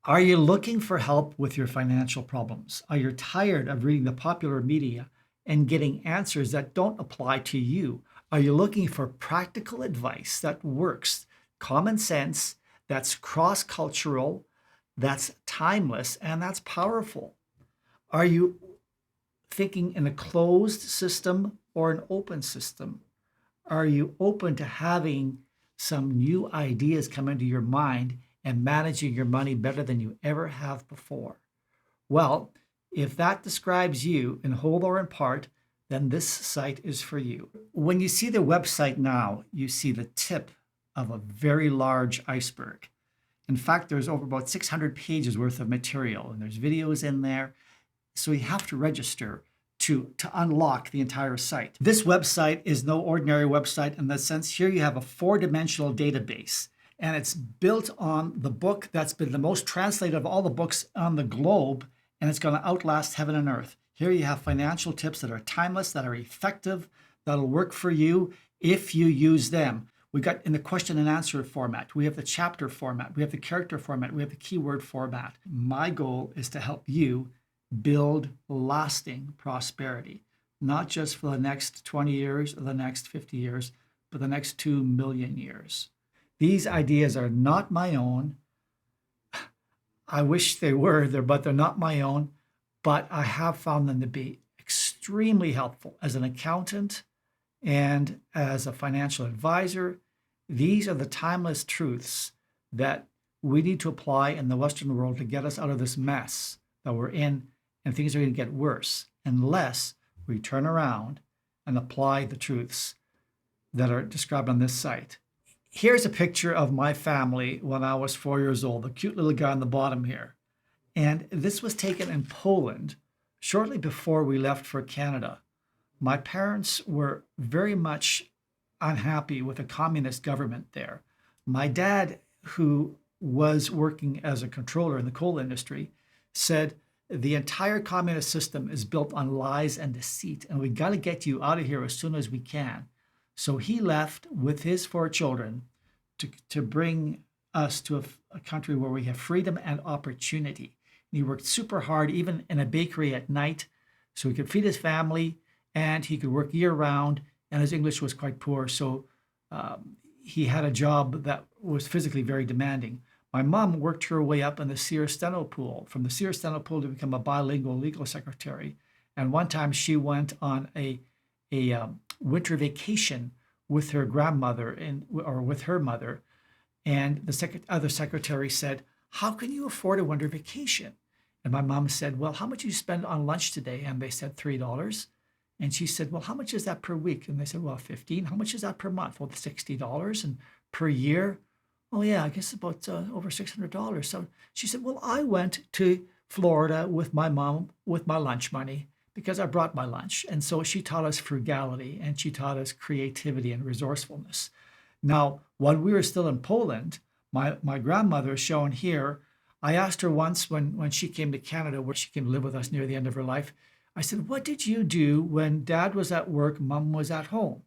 Are you looking for help with your financial problems? Are you tired of reading the popular media and getting answers that don't apply to you? Are you looking for practical advice that works, common sense, that's cross cultural, that's timeless, and that's powerful? Are you thinking in a closed system or an open system? Are you open to having some new ideas come into your mind and managing your money better than you ever have before? Well, if that describes you in whole or in part, then this site is for you. When you see the website now, you see the tip of a very large iceberg. In fact, there's over about 600 pages worth of material, and there's videos in there. So you have to register to unlock the entire site. This website is no ordinary website in the sense here you have a four-dimensional database, and it's built on the book that's been the most translated of all the books on the globe, and it's going to outlast heaven and earth. Here you have financial tips that are timeless, that are effective, that'll work for you if you use them. We got in the question and answer format. We have the chapter format. We have the character format. We have the keyword format. My goal is to help you build lasting prosperity, not just for the next 20 years or the next 50 years, but the next 2 million years. These ideas are not my own. I wish they were there, but they're not my own. But I have found them to be extremely helpful as an accountant and as a financial advisor. These are the timeless truths that we need to apply in the Western world to get us out of this mess that we're in, and things are going to get worse unless we turn around and apply the truths that are described on this site. Here's a picture of my family when I was 4 years old, the cute little guy on the bottom here. And this was taken in Poland shortly before we left for Canada. My parents were very much unhappy with the communist government there. My dad, who was working as a controller in the coal industry, said, the entire communist system is built on lies and deceit, and we got to get you out of here as soon as we can. So he left with his 4 children to bring us to a country where we have freedom and opportunity. And he worked super hard, even in a bakery at night, so he could feed his family, and he could work year round, and his English was quite poor, so he had a job that was physically very demanding. My mom worked her way up in the Sears Steno Pool, from the Sears Steno Pool to become a bilingual legal secretary. And one time she went on a winter vacation with her grandmother or with her mother. And the other secretary said, how can you afford a winter vacation? And my mom said, well, how much do you spend on lunch today? And they said $3. And she said, well, how much is that per week? And they said, well, 15. How much is that per month? Well, $60. And per year? Oh, yeah, I guess about over $600. So she said, well, I went to Florida with my mom with my lunch money because I brought my lunch. And so she taught us frugality, and she taught us creativity and resourcefulness. Now, while we were still in Poland, my grandmother is shown here. I asked her once when she came to Canada, where she came to live with us near the end of her life, I said, what did you do when Dad was at work, Mom was at home?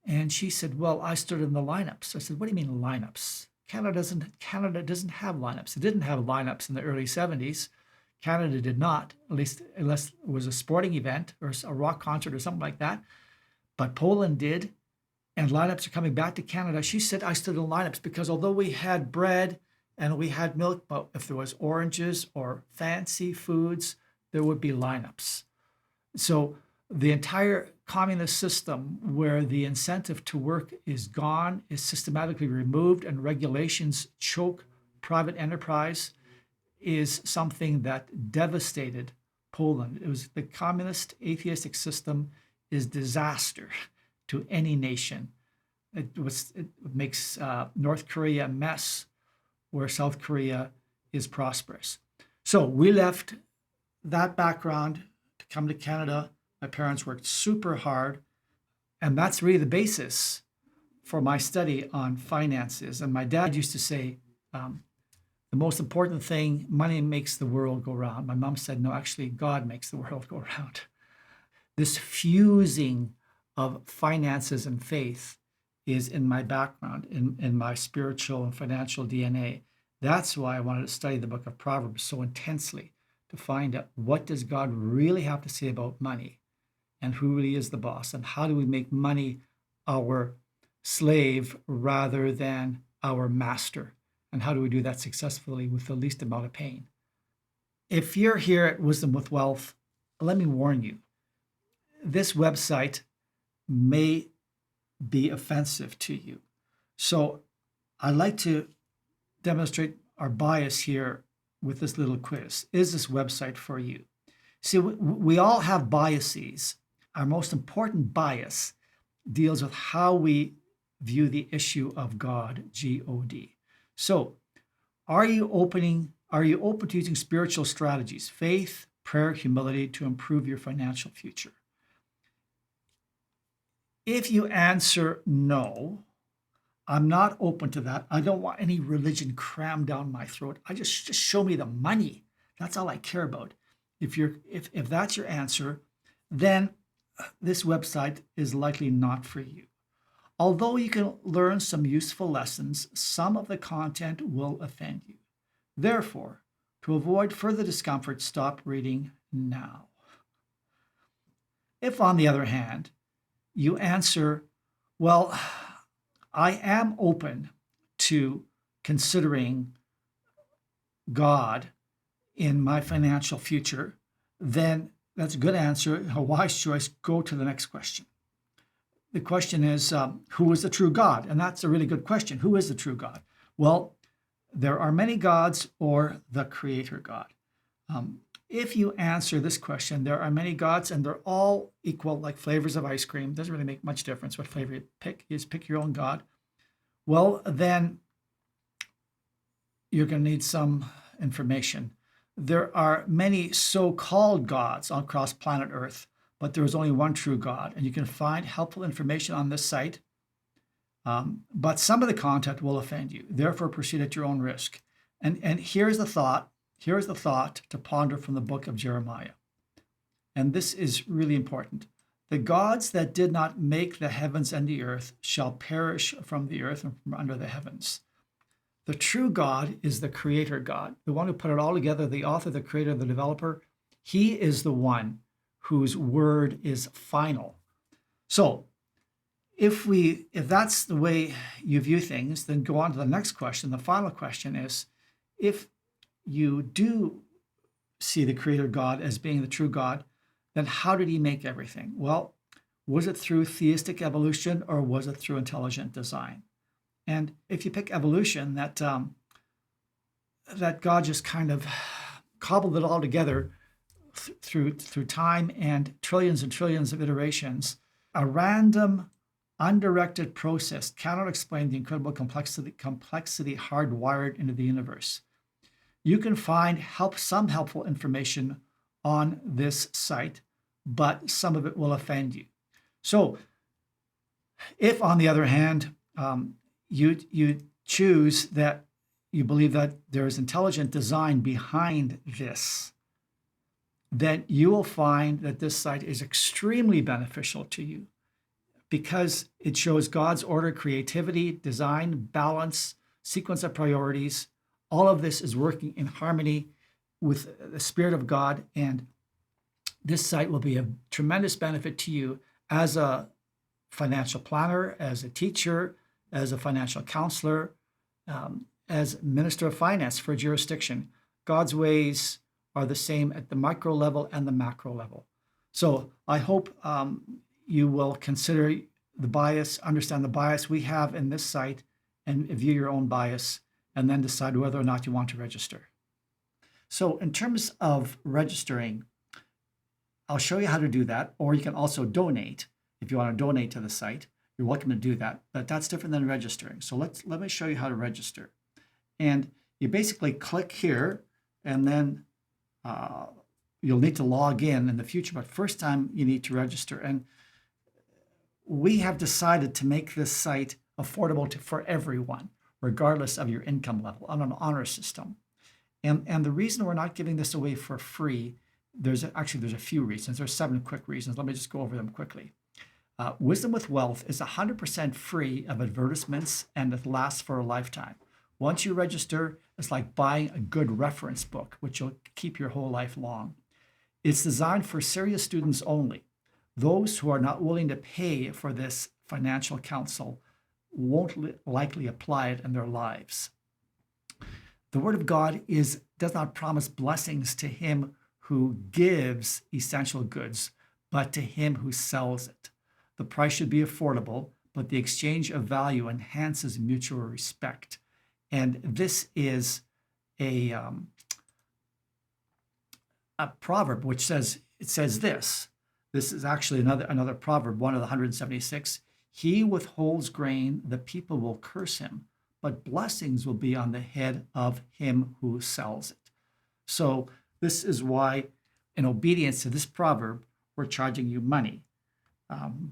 And she said, well, I stood in the lineups. I said, what do you mean lineups? Canada doesn't have lineups. It didn't have lineups in the early 70s. Canada did not, at least unless it was a sporting event or a rock concert or something like that. But Poland did, and lineups are coming back to Canada. She said, I stood in lineups because although we had bread and we had milk, but if there was oranges or fancy foods, there would be lineups. So the entire communist system, where the incentive to work is gone, is systematically removed, and regulations choke private enterprise, is something that devastated Poland. It was the communist atheistic system is disaster to any nation. It makes North Korea a mess where South Korea is prosperous. So we left that background to come to Canada. My parents worked super hard, and that's really the basis for my study on finances. And my dad used to say, the most important thing, money makes the world go round. My mom said, no, actually, God makes the world go round. This fusing of finances and faith is in my background, in my spiritual and financial DNA. That's why I wanted to study the book of Proverbs so intensely, to find out what does God really have to say about money, and who really is the boss, and how do we make money our slave rather than our master, and how do we do that successfully with the least amount of pain. If you're here at Wisdom with Wealth, let me warn you, this website may be offensive to you. So I'd like to demonstrate our bias here with this little quiz. Is this website for you? See, we all have biases. Our most important bias deals with how we view the issue of God, G-O-D. So are you open to using spiritual strategies, faith, prayer, humility to improve your financial future? If you answer no, I'm not open to that. I don't want any religion crammed down my throat. I just show me the money. That's all I care about. If that's your answer, then this website is likely not for you. Although you can learn some useful lessons, some of the content will offend you. Therefore, to avoid further discomfort, stop reading now. If, on the other hand, you answer, well, I am open to considering God in my financial future, then that's a good answer, a wise choice. Go to the next question. The question is, who is the true God? And that's a really good question. Who is the true God? Well, there are many gods, or the Creator God. If you answer this question, there are many gods and they're all equal, like flavors of ice cream. Doesn't really make much difference what flavor you pick. You just pick your own God. Well, then you're going to need some information. There are many so-called gods across planet Earth, but there is only one true God, and you can find helpful information on this site. But some of the content will offend you. Therefore, proceed at your own risk. And here's the thought. Here's the thought to ponder from the book of Jeremiah. And this is really important. The gods that did not make the heavens and the earth shall perish from the earth and from under the heavens. The true God is the Creator God, the one who put it all together, the author, the creator, the developer. He is the one whose word is final. So if that's the way you view things, then go on to the next question. The final question is, if you do see the Creator God as being the true God, then how did he make everything? Well, was it through theistic evolution, or was it through intelligent design? And if you pick evolution, that God just kind of cobbled it all together through time and trillions of iterations, a random, undirected process cannot explain the incredible complexity hardwired into the universe. You can find some helpful information on this site, but some of it will offend you. So if, on the other hand, you choose that you believe that there is intelligent design behind this, then you will find that this site is extremely beneficial to you, because it shows God's order, creativity, design, balance, sequence of priorities. All of this is working in harmony with the Spirit of God, and this site will be a tremendous benefit to you as a financial planner, as a teacher, as a financial counselor, as minister of finance for a jurisdiction. God's ways are the same at the micro level and the macro level. So I hope you will consider the bias, understand the bias we have in this site, and view your own bias, and then decide whether or not you want to register. So in terms of registering, I'll show you how to do that, or you can also donate. If you want to donate to the site, you're welcome to do that, but that's different than registering. So let me show you how to register. And you basically click here, and then you'll need to log in the future, but first time you need to register. And we have decided to make this site affordable for everyone, regardless of your income level, on an honor system. And the reason we're not giving this away for free, there's a few reasons. There's 7 quick reasons. Let me just go over them quickly. Wisdom with Wealth is 100% free of advertisements, and it lasts for a lifetime. Once you register, it's like buying a good reference book, which you'll keep your whole life long. It's designed for serious students only. Those who are not willing to pay for this financial counsel won't likely apply it in their lives. The word of God does not promise blessings to him who gives essential goods, but to him who sells it. The price should be affordable, but the exchange of value enhances mutual respect. And this is a, um, a proverb which says this. This is actually another proverb, one of the 176. He withholds grain, the people will curse him, but blessings will be on the head of him who sells it. So this is why, in obedience to this proverb, we're charging you money,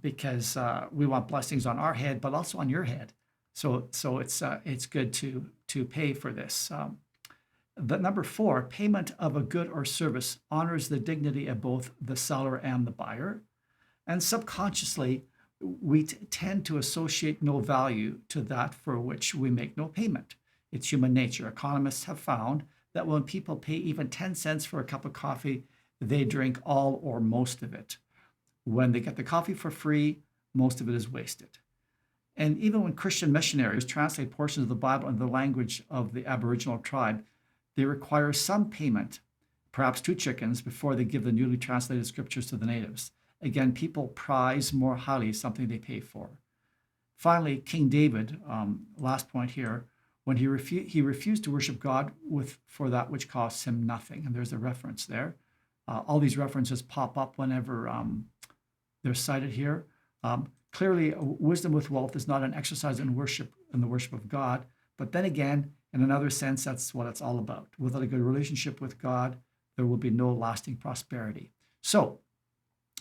because we want blessings on our head, but also on your head. So it's good to pay for this. The number 4, payment of a good or service honors the dignity of both the seller and the buyer. And subconsciously, we tend to associate no value to that for which we make no payment. It's human nature. Economists have found that when people pay even 10 cents for a cup of coffee, they drink all or most of it. When they get the coffee for free, most of it is wasted. And even when Christian missionaries translate portions of the Bible into the language of the Aboriginal tribe, they require some payment, perhaps 2 chickens, before they give the newly translated scriptures to the natives. Again, people prize more highly something they pay for. Finally, King David, last point here, when he refused to worship God for that which costs him nothing. And there's a reference there. All these references pop up whenever they're cited here. Clearly, wisdom with wealth is not an exercise in the worship of God. But then again, in another sense, that's what it's all about. Without a good relationship with God, there will be no lasting prosperity. So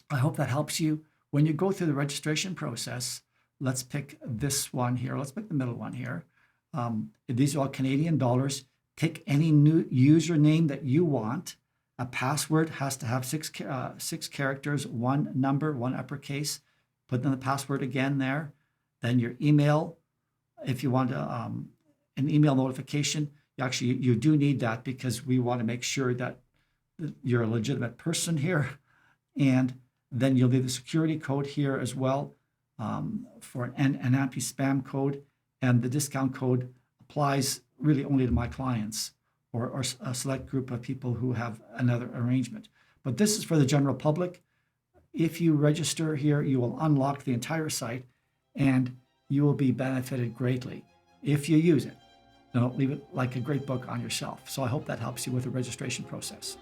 I hope that helps you. When you go through the registration process, let's pick this one here. Let's pick the middle one here. These are all Canadian dollars. Pick any new username that you want. A password has to have six characters, 1 number, 1 uppercase. Put in the password again there. Then your email. If you want an email notification, you do need that because we want to make sure that you're a legitimate person here. And then you'll need the security code here as well, for an anti-spam code. And the discount code applies really only to my clients or a select group of people who have another arrangement. But this is for the general public. If you register here, you will unlock the entire site and you will be benefited greatly if you use it. Don't leave it like a great book on your shelf. So I hope that helps you with the registration process.